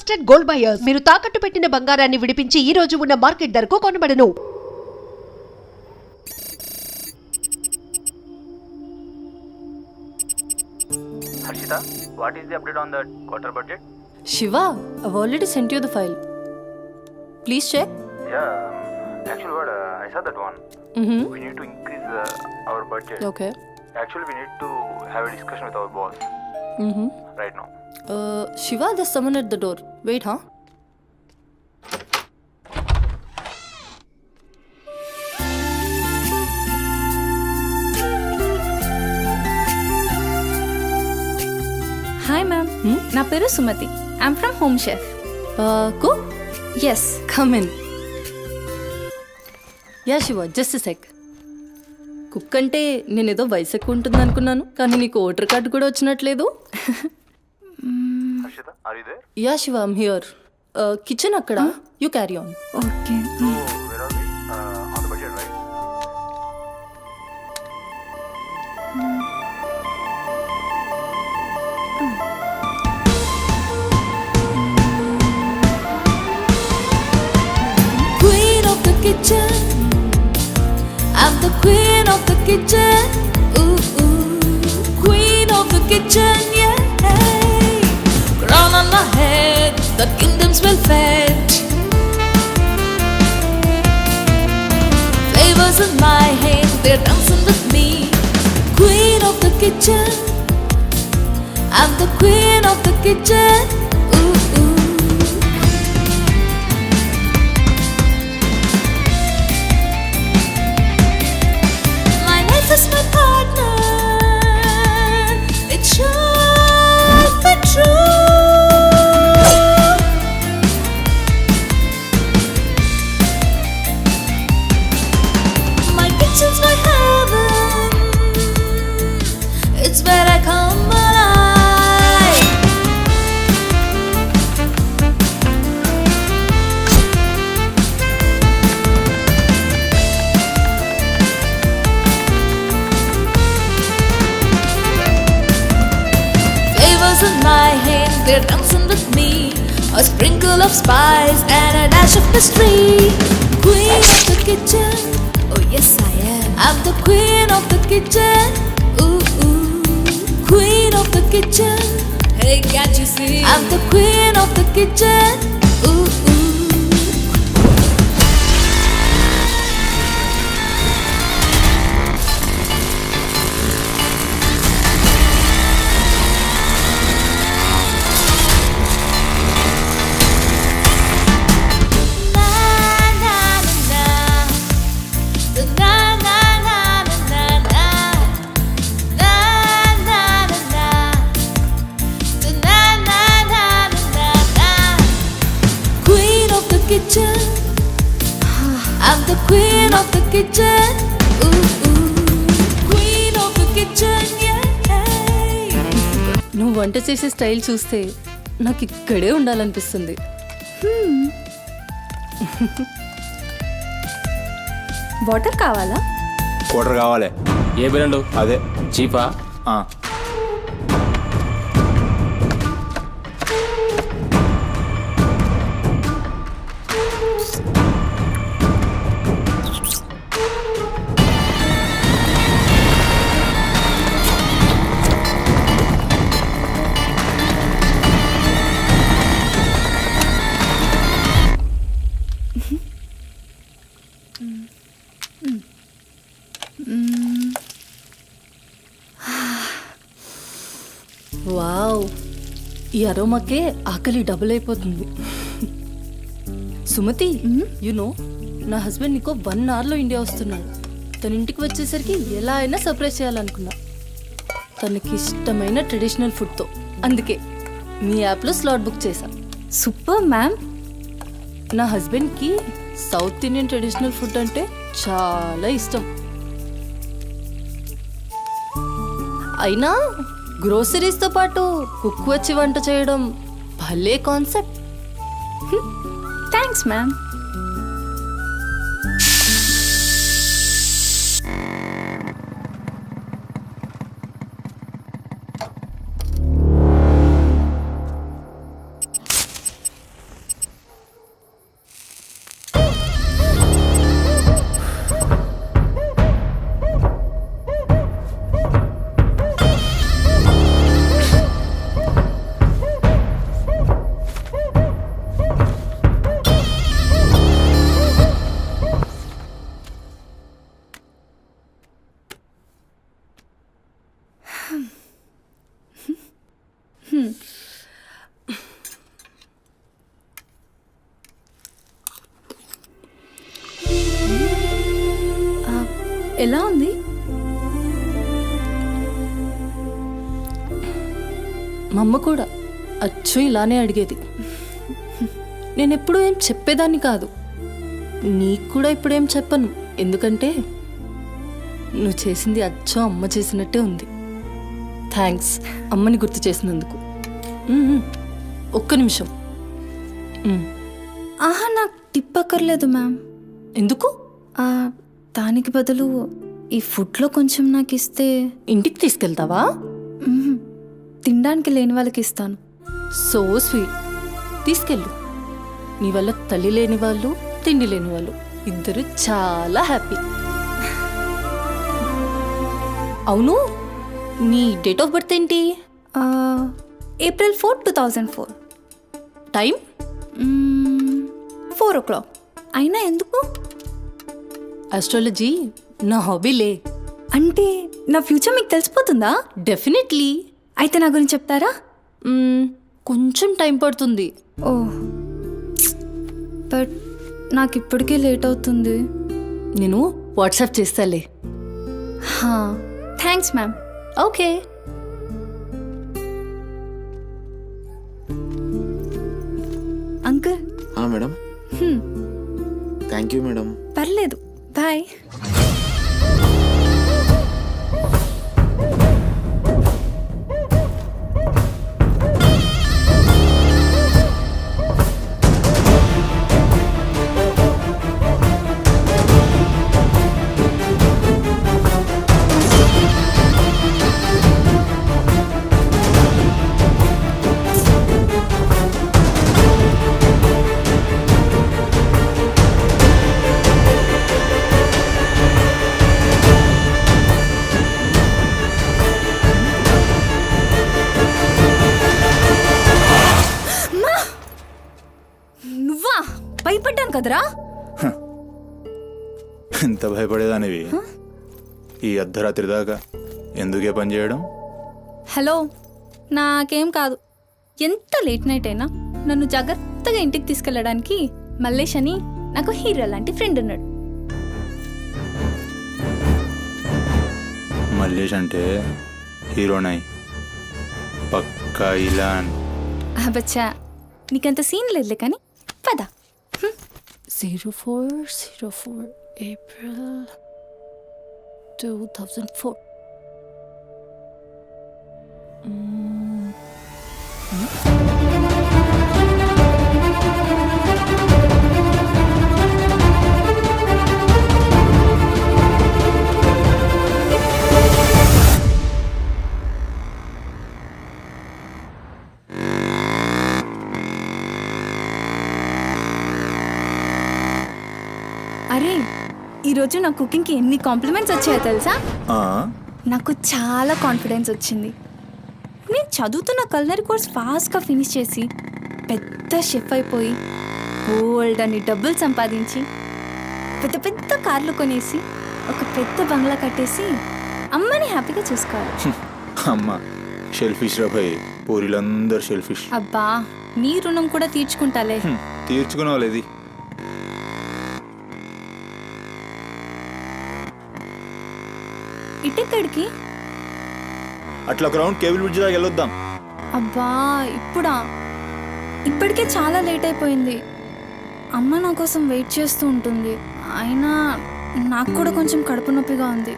Trusted gold buyers మీరు తాకట్టు పెట్టిన బంగారాన్ని విడిపించి ఈ రోజు ఉన్న మార్కెట్ ధరకు కొనబడను. Harshita, what is the update on the quarter budget? Shiva, I've already sent you the file. Please check. Yeah, actually what I saw that one. We need to increase our budget. Okay. Actually we need to have a discussion with our boss right now. Shiva, there's someone at the door. Wait, huh? Hi ma'am, నా పేరు Sumathi. I'm from home chef. Cook? Yes. Come in. Yeah, Shiva, just a sec. Cook అంటే నేనేదో వయసు ఎక్కువ ఉంటుంది అనుకున్నాను, కానీ నీకు ఓటర్ కార్డు కూడా వచ్చినట్లేదు. Harshita, are you there? Yeah Shiva, I'm here. Kitchen అక్కడ, you carry on. Okay. So where are we? On the budget, right? Queen of the kitchen, I'm the queen of the kitchen. Ooh, ooh. Queen of the kitchen, yeah. Crown on my head, the kingdom's well fed. Flavors in my hand, they're dancing with me. Queen of the kitchen, I'm the queen of the kitchen. Ooh, ooh. My life is my partner. It should be true. My kitchen's my heaven. It's where I come alive. Flavors in my hand, they're dancing with me. A sprinkle of spice and a dash of mystery. Queen of the kitchen, oh yes I am. I'm the queen of the kitchen. Ooh, ooh. Queen of the kitchen. Hey, can't you see? I'm the queen of the kitchen. Ooh, ooh. Queen of the kitchen, I'm the queen of the kitchen. Ooh, ooh. Queen of the kitchen, yeah. నువ్వు వంట చేసే style చూస్తే నాకు ఇక్కడే ఉండాలనిపిస్తుంది. Water కావాలా? Quarter కావాలి. ఏ brand? అదే చీపా? ఆ. వావ్, ఈ అరోమాకే ఆకలి డబుల్ అయిపోతుంది. సుమతి, నో నా హస్బెండ్ నీకో 1 అవర్లో ఇండియా వస్తున్నాడు. తన ఇంటికి వచ్చేసరికి ఎలా అయినా సర్ప్రైజ్ చేయాలనుకున్నా, తనకి ఇష్టమైన ట్రెడిషనల్ ఫుడ్తో. అందుకే మీ యాప్లో స్లాట్ బుక్ చేశా. Super ma'am. నా హస్బెండ్కి సౌత్ ఇండియన్ ట్రెడిషనల్ ఫుడ్ అంటే చాలా ఇష్టం. అయినా గ్రోసరీస్తో పాటు కుక్ వచ్చి వంట చేయడం భలే కాన్సెప్ట్. Thanks ma'am. ఎలా ఉంది? మా అమ్మ కూడా అచ్చు ఇలానే అడిగేది. నేను ఎప్పుడూ ఏం చెప్పేదాన్ని కాదు. నీకు కూడా ఇప్పుడేం చెప్పను, ఎందుకంటే నువ్వు చేసింది అచ్చో అమ్మ చేసినట్టే ఉంది. థ్యాంక్స్ అమ్మని గుర్తు చేసినందుకు. ఒక్క నిమిషం. ఆహా, నాకు టిప్ అక్కర్లేదు మ్యామ్. ఎందుకు? దానికి బదులు ఈ ఫుడ్లో కొంచెం నాకు ఇస్తే. ఇంటికి తీసుకెళ్తావా? మ్మ్. తినడానికి లేని వాళ్ళకి ఇస్తాను. So sweet. తీసుకెళ్ళు. నీ వల్ల తల్లి లేని వాళ్ళు, తిండి లేని వాళ్ళు ఇద్దరు చాలా హ్యాపీ. అవును, నీ డేట్ ఆఫ్ బర్త్ ఏంటి? April 4, 2004. టైం? 4 o'clock. అయినా ఎందుకు? ఆస్ట్రాలజీ నా హాబీలే. అంటే నా ఫ్యూచర్ మీకు తెలిసిపోతుందా? డెఫినెట్లీ. అయితే నా గురించి చెప్తారా? కొంచెం టైం పడుతుంది. ఓ, బట్ నాకు ఇప్పటికే లేట్ అవుతుంది. నేను వాట్సాప్ చేస్తాలే. Thanks ma'am. Okay. Uncle. Madam. Thank you madam. పర్లేదు, బాయ్. నువ్వా? భయపడ్డాను కదరా. ఎంత భయపడేదానివి ఈ అర్ధరాత్రి దాకా? ఎందుకే పని చేయడం? హలో, నాకేం కాదు. ఎంత లేట్ నైట్ అయినా నన్ను జాగ్రత్తగా ఇంటికి తీసుకెళ్ళడానికి మల్లేష్ అని నాకు హీరో లాంటి ఫ్రెండ్ ఉన్నాడు. మల్లేష్ అంటే హీరోనై పక్కా ఇలాన్. బచ్చా, నీకంత సీన్ లేదులే కానీ పద. 0404 April 2004. అరే, ఈరోజు నా కుకింగ్కి ఎన్ని కాంప్లిమెంట్స్ వచ్చాయో తెలుసా? నాకు చాలా కాన్ఫిడెన్స్ వచ్చింది. నేను చదువుతున్న కల్నరీ కోర్స్ ఫాస్ట్గా ఫినిష్ చేసి పెద్ద షెఫ్ అయిపోయి ఓల్డ్ అని డబ్బులు సంపాదించి పెద్ద పెద్ద కార్లు కొనేసి ఒక పెద్ద బంగ్లా కట్టేసి అమ్మని హ్యాపీగా చూసుకోవాలి. అమ్మ షెల్ఫిష్ రా భయ్, పూరిలందరూ షెల్ఫిష్. అబ్బా, నీ రుణం కూడా తీర్చుకుంటాలే. తీర్చుకునేవాళ్ళేది. ఇటెక్కడికి? అట్లా గ్రౌండ్ కేబుల్ బ్రిడ్జ్ దాకా వెళ్ళొద్దాం. అబ్బా, ఇప్పుడా? ఇప్పటికే చాలా లేట్ అయిపోయింది. అమ్మ నా కోసం వెయిట్ చేస్తూ ఉంటుంది. అయినా నాకు కూడా కొంచెం కడుపు నొప్పిగా ఉంది.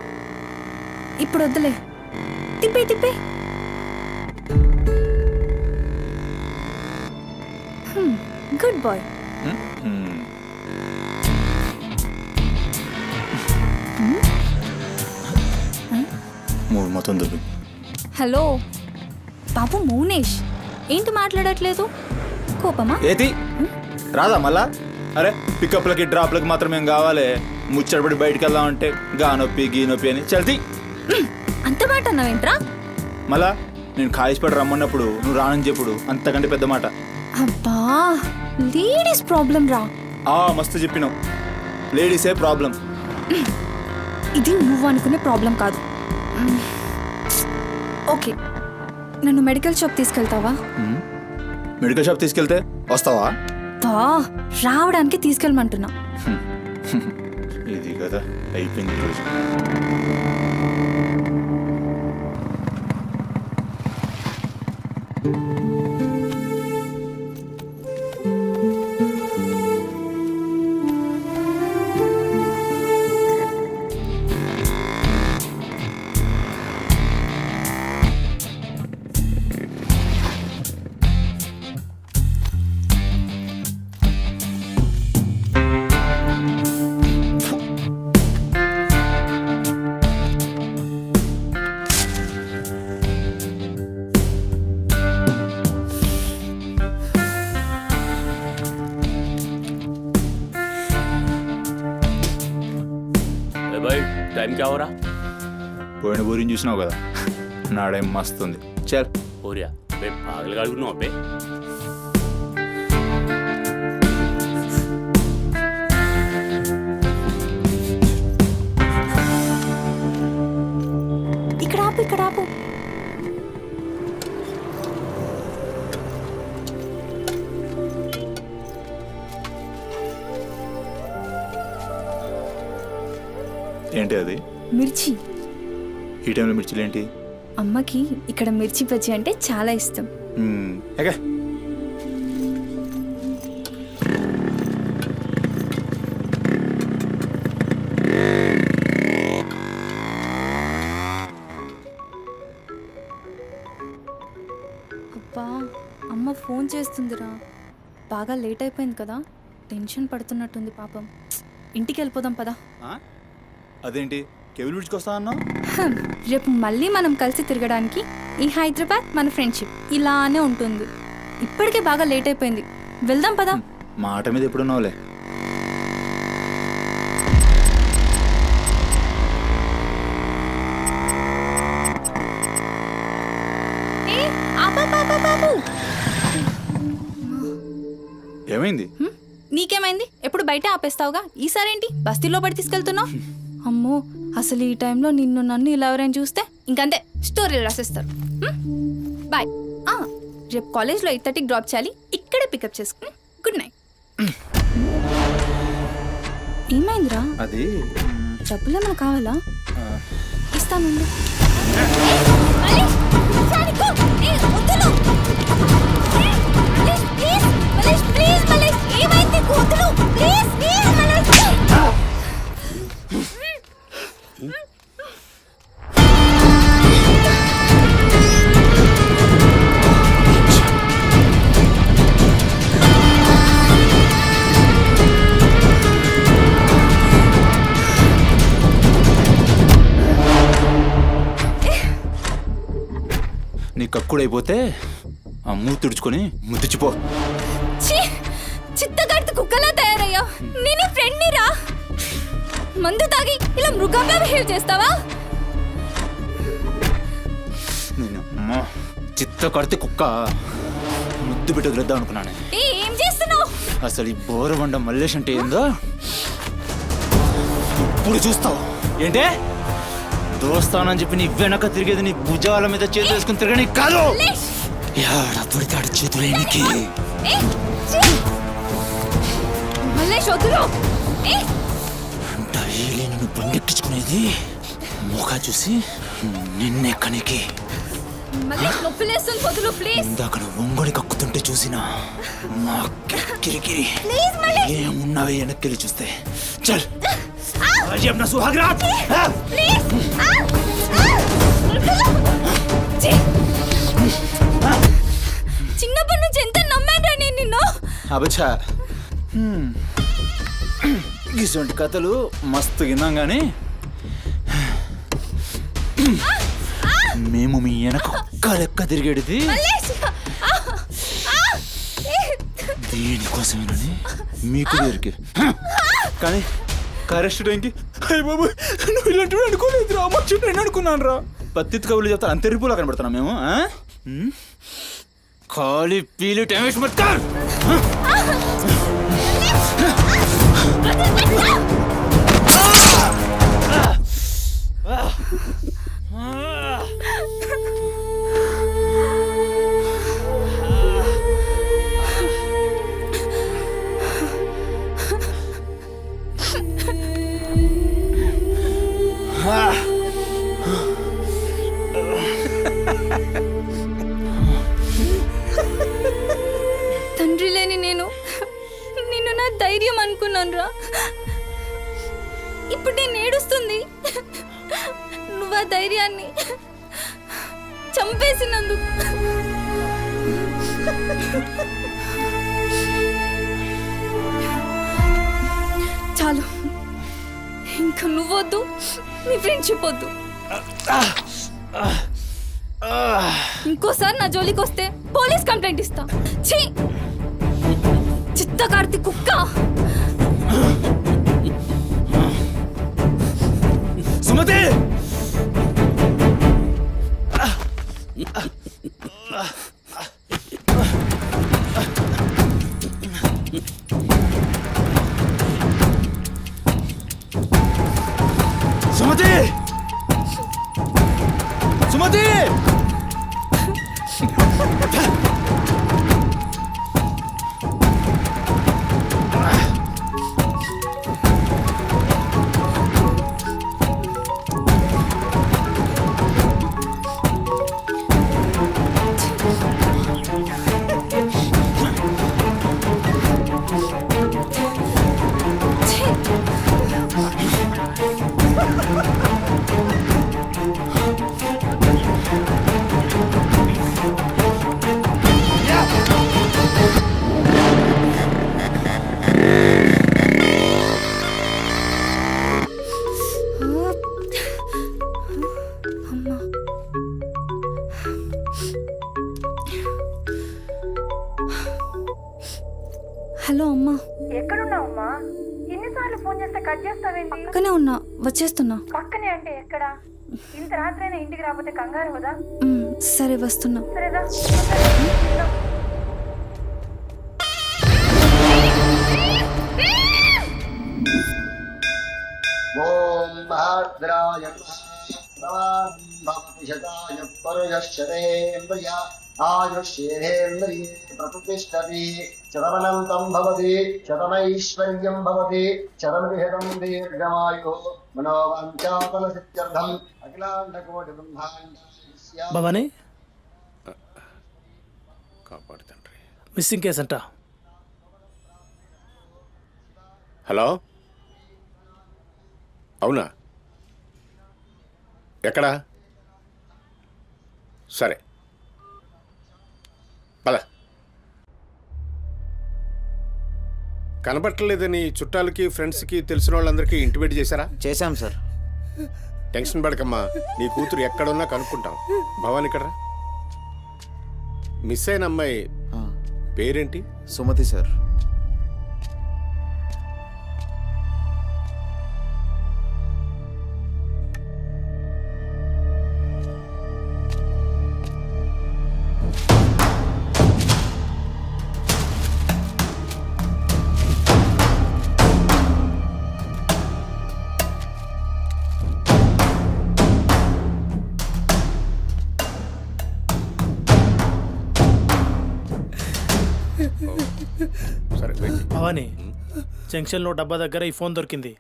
ఇప్పుడు వద్దులే, తిప్పే తిప్పే. Good boy. మూడు మొత్తం దుబ్బి. హలో బాబు మౌనేష్, ఏంటి మాట్లాడట్లేదు? కోపమా? ఏది రాదా మళ్ళా? అరే పికప్లకి డ్రాప్లకి మాత్రం ఏం కావాలి? ముచ్చటపడి బయటికి వెళ్దామంటే గా నొప్పి గీ నొప్పి అని చల్తీ. అంత మాట అన్నావేంట్రా? మళ్ళా నేను కాయిస్పడి రమ్మన్నప్పుడు నువ్వు రానని చెప్పుడు అంతకంటే పెద్ద మాట. అబ్బా, లేడీస్ ప్రాబ్లం రా. మస్తు చెప్పినావు, లేడీసే ప్రాబ్లం. ఇది నువ్వు అనుకునే ప్రాబ్లం కాదు. ఓకే, నన్ను మెడికల్ షాప్ తీసుకెళ్తావా? మెడికల్ షాప్ తీసుకెళ్తే వస్తావా? రావడానికి తీసుకెళ్ళమంటున్నా. ఇది కదా అయిపోయింది ఈరోజు. अरे भाई टाइम क्या हो रहा పోయిన బోరిని చూసినావు కదా, నాడేం మస్తుంది. చల్ हो रहा अबे पागल गाड़ी को अबे ఇక్కడ ఆపు, ఇక్కడ ఆపు. ఏంటి అది? మిర్చి. ఈ టైంలో మిర్చిలు ఏంటి? అమ్మకి ఇక్కడ మిర్చి బజ్జీ అంటే చాలా ఇష్టం. ఎగా అబ్బా, అమ్మ ఫోన్ చేస్తుందిరా. బాగా లేట్ అయిపోయింది కదా, టెన్షన్ పడుతున్నట్టుంది పాపం. ఇంటికి వెళ్ళిపోదాం పదా. అదేంటి కేబుల్ విడిచుకొస్తా అన్నావు? రేపు మళ్ళీ మనం కలిసి తిరగడానికి ఈ హైదరాబాద్ మన ఫ్రెండ్షిప్ ఇలానే ఉంటుంది. ఇప్పటికే బాగా లేట్ అయిపోయింది, వెళ్దాం పదా. మాట మీద ఎప్పుడున్నావులే. ఏమైంది? నీకేమైంది? ఎప్పుడు బయట ఆపేస్తావుగా, ఈసారేంటి బస్తీలో పడి తీసుకెళ్తున్నావు? అమ్మో, అసలు ఈ టైంలో నిన్ను నన్ను ఇలా ఎవరైనా చూస్తే ఇంకంతే, స్టోరీలు రాసేస్తారు. బాయ్. రేపు కాలేజ్లో 8:30కి డ్రాప్ చేయాలి, ఇక్కడే పికప్ చేసుకుని. Good night. ఏమైందిరా? అది డబ్బులు ఏమైనా కావాలా? ఇస్తాను. నీ కక్కుడైపోతే ఆ మూతి తుడుచుకొని ముద్దుచిపో. చిత్తగడితే కుక్కలా తయారయ్యా. నేను ఫ్రెండ్ని రా. మందు తాగి ఇలా మృగంగా బిహేవ్ చేస్తావా? నేను చిత్త కడితే కుక్క ముద్దు పెట్టి వదిలేద్దాం అనుకున్నాను. ఏం చేస్తున్నావు? అసలు ఈ బోరబండ మల్లేష్ అంటే ఏందో ఇప్పుడు చూస్తావు. ఏంటే దోస్తానని చెప్పి నీ వెనక తిరిగేది నీ భుజాల మీద చేతులు వేసుకుని తిరగని కాదు. పడితాడు చేతులేనికి. డైలీ నన్ను బండెక్కించుకునేది ముఖ చూసి నిన్నెక్కనికి. ఇందాక నువ్వు ఒంగొని కక్కుతుంటే చూసినా మా కిరికిరి ఏమున్నావే వెనక్కి చూస్తే. చల్ నా సుహాగ్రాత్. చిన్నప్పటి నుంచి ఎంత నమ్మాను నేను నిన్ను. అబచ్చా, ఇటువంటి కథలు మస్తు విన్నాం కానీ మేము మీ వెనక ఒక్క లెక్క తిరిగేది దేనికోసమేనని మీకు దొరికి. కానీ కరెస్ట్ టైంకి అయ్య బాబు నువ్వు ఇలాంటి అనుకోలేదు రా, అమ్మ నేను అనుకున్నాను రా. పత్తిత్ కబుర్లు చెప్తాను అంత రిపులా కనబడుతున్నాం మేము. ఖాళీ పీలి టైం వేస్ట్ మత్ కర్. ధైర్యం అనుకున్నాను రా. ఇప్పుడు నేను ఏడుస్తుంది. నువ్వు ఆ ధైర్యాన్ని చంపేసినందుకు. చాలు, ఇంకా నువ్వొద్దు, నీ ఫ్రెండ్షిప్ వద్దు. ఇంకోసారి నా జోలికి వస్తే పోలీస్ కంప్లైంట్ ఇస్తా. ఛీ, చిత్తకార్తి కుక్క. సుమతి సుమతి సుమతి హలో అమ్మా. ఎక్కడున్నావమ్మా? ఎన్నిసార్లు ఫోన్ చేస్తే కట్ చేస్తావేంటి? పక్కనే ఉన్నా, వచ్చేస్తున్నా. పక్కనే అంటే ఎక్కడ? ఇంత రాత్రైనా ఇంటికి రాకపోతే కంగారు కదా? సరే వస్తున్నా. సరేదా? ఓం భద్రాయ భవతిశతాయ పరుయశ్చరేంద్రియ ఆయుష్యేంద్రియే ప్రతిష్టతి శతమనంతం భవతి శతమైశ్వర్యం భవతి శతమిహితం దీర్ఘమాయు మనోవాంఛాఫల సిద్ధ్యర్థం అఖిలాండకోటి బ్రహ్మాండ భవానీ కాపాడు తండ్రి. మిస్సింగ్ కేసు అంట. హలో, అవునా? ఎక్కడా? సరే పద. కనబట్టలేదని చుట్టాలకి ఫ్రెండ్స్కి తెలిసిన వాళ్ళందరికీ ఇంటిమేట్ చేశారా? చేశాం సార్. టెన్షన్ పడకమ్మా, నీ కూతురు ఎక్కడున్నా కనుక్కుంటాం. భవాని ఇక్కడ మిస్ అయిన అమ్మాయి పేరేంటి? సుమతి సార్. సరే వెయిట్. భవానీ, జంక్షన్లో డబ్బా దగ్గర ఈ ఫోన్ దొరికింది.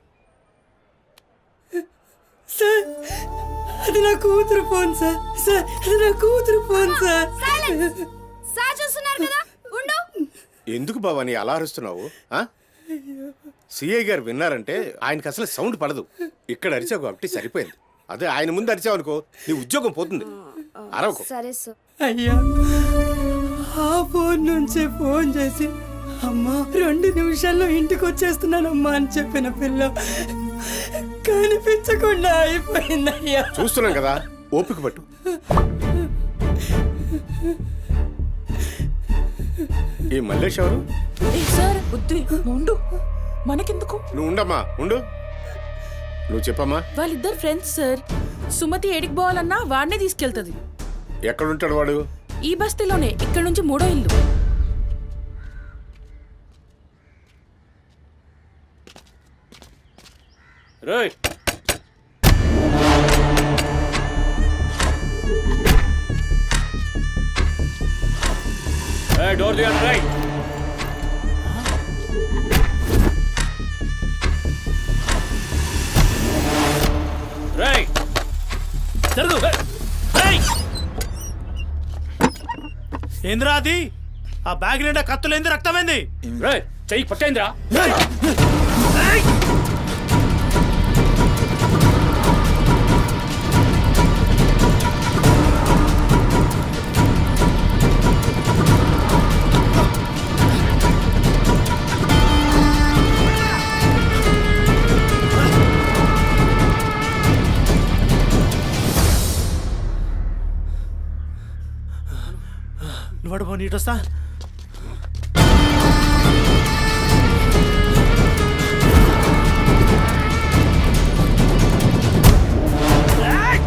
సార్, అది నా కూతురు ఫోన్ సార్. సార్, అది నా కూతురు ఫోన్ సార్. సార్ చూస్తున్నారు కదా, ఉండు. ఎందుకు భవాని అలా అరుస్తున్నావు? సిఐ గారు విన్నారంటే ఆయనకి అసలు సౌండ్ పడదు. ఇక్కడ అరిచావు కాబట్టి సరిపోయింది. అదే ఆయన ముందు అరిచావు అనుకో, నీ ఉద్యోగం పోతుంది. అరవకు. సరే సార్. అయ్యా, ఆ ఫోన్ నుంచి ఫోన్ చేసి అమ్మా 2 నిమిషాల్లో ఇంటికి వచ్చేస్తున్నానమ్మా అని చెప్పిన పిల్ల కనిపించకుండా అయిపోయిందయ్యా. చూస్తున్నాం కదా, ఓపిక పట్టు. ఈ మల్లేష్ ఎవరు? సార్ బుద్ధి ఉండు, మనకెందుకు? నువ్వు ఉండమ్మా, ఉండు. నువ్వు చెప్పమ్మా. వాళ్ళిద్దరు ఫ్రెండ్స్ సార్. సుమతి ఏడికి పోవాలన్నా వాడినే తీసుకెళ్తుంది. ఎక్కడుంటాడు వాడు? ఈ బస్తీలోనే, ఇక్కడ నుంచి 3వ ఇల్లు. రేయ్, డోర్ దిగండి. రైట్, రైట్, జరుగు. ఏంద్రా అది? ఆ బ్యాగ్ నిండా కత్తులేంది, రక్తమైంది. చెయ్యి పట్టేంద్రా. నువ్వు బాబు నీట్ వస్తా